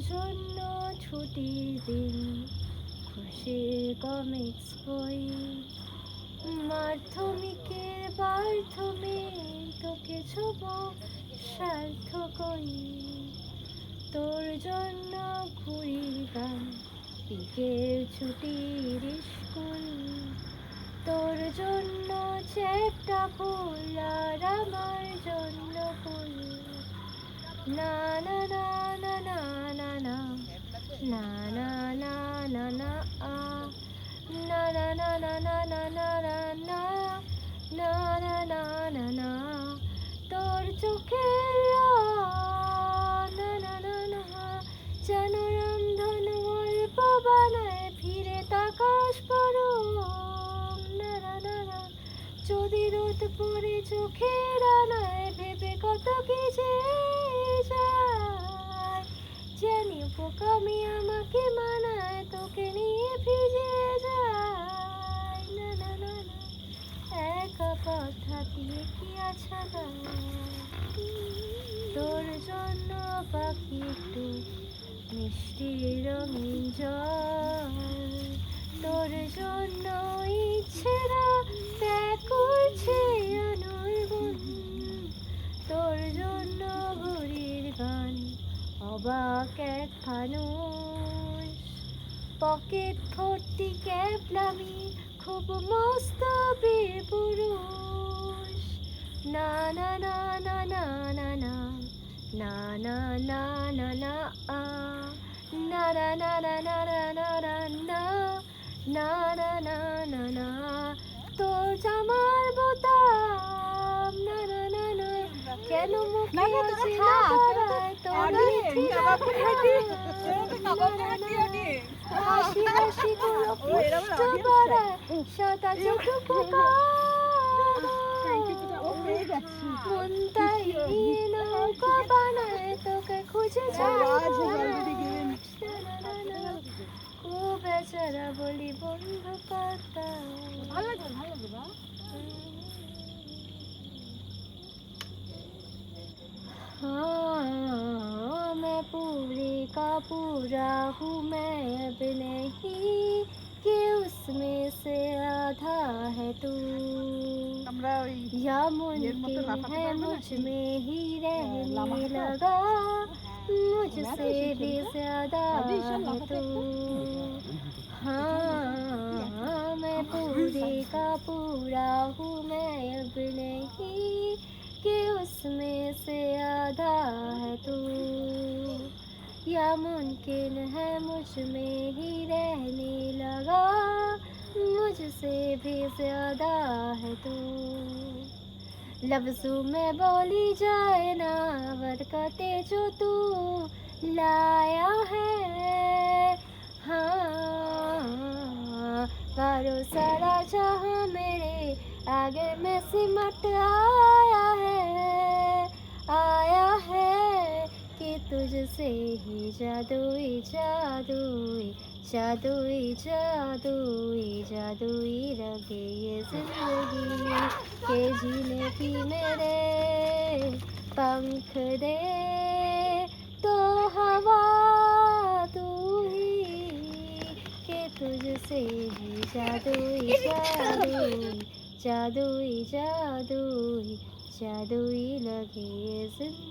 জন্য ছুটির দিন, খুশির কমিক্স বই, মাধ্যমিকের মাধ্যমিক তোকে ছোব সার্থকই। তোর জন্য ঘুড়ির গান, বিকেল ছুটির স্কুল, তোর জন্য চেকটা ফুল আর আমার জন্য ফুল। না না না না না না না না না না না না আ না না না না না না না না না না না না না না তোর চোখের না না না না যেন রন্ধন গল্প বানায় ফিরে তাকাস পরম। না না না না যদি রোদ পড়ে চোখের আনায় ভেবে কত কি যে যায়, জানি পোকামি আমাকে মানায় তোকে নিয়ে ভিজে যায়। না না না না একা পথ হাতিয়ে কি আছা তোর জন্য পাখি একটু মিষ্টি রঙিন জল, তোর জন্য ইচ্ছেরা ত্যাগ করছে আনল মন, তোর জন্য ঘুড়ির গান অবাক এক ফানুষ, পকেট ভর্তি ক্যাবলামি খুব মস্ত বীর পুরুষ। না না না না না না না না না না না না আ না না না না না না না না না না না না না না তোর জামার বোতাম না না না না কেন মুখে আছে না ধরায় তোর হাসি হাসি গুলো পুষ্ট বাড়ায় সাদা চোখ পোকা মনটাই নিয়ে নৌকা বানায় তোকে খুঁজে ও বেচারা বলি বন্ধু কথা। हाँ मैं पूरे का पूरा हूँ, मैं अब नहीं कि उसमें से आधा है तू, या मुमकिन है मुझ में ही रहने लगा मुझसे भी ज्यादा है तू। हाँ मैं पूरे का पूरा हूँ, मैं अब नहीं कि उसमें से आधा है तू, या मुमकिन है मुझ में ही रहने लगा मुझसे भी ज्यादा है तू। लफ्ज़ों में बोली जाए ना बरकतें जो तू लाया है, हाँ बारो सारा जहाँ मेरे आगे में सिमट आया है कि तुझसे ही जादुई जादुई जादुई जादुई जादुई लगे ये जिंदगी के जीने की मेरे पंख दे तो हवा तू ही के तुझसे ही जादुई जादुई जादुई जादुई जादुई लगे ये जिंदगी।